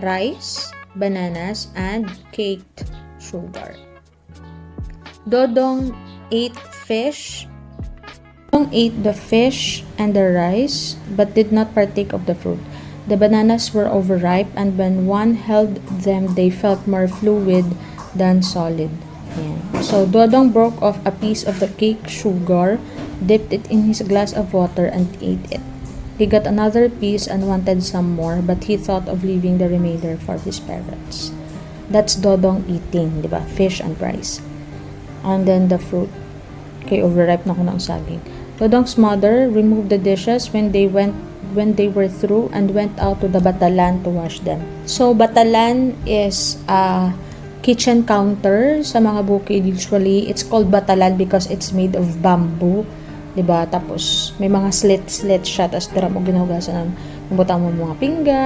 rice, bananas, and caked sugar. Dodong ate fish. Dodong ate the fish and the rice, but did not partake of the fruit. The bananas were overripe, and when one held them, they felt more fluid than solid. Ayan. So, Dodong broke off a piece of the cake sugar, dipped it in his glass of water, and ate it. He got another piece and wanted some more, but he thought of leaving the remainder for his parents. That's Dodong eating, di ba? Fish and rice. And then the fruit. Okay, overripe na ko ng saging. Dodong's mother removed the dishes when they were through and went out to the batalan to wash them. So, batalan is a kitchen counter sa mga bukid. Usually, it's called batalan because it's made of bamboo. Diba? Tapos, may mga slit siya. Tapos, dira mo ginahugasan ng butang mo mga pinggan.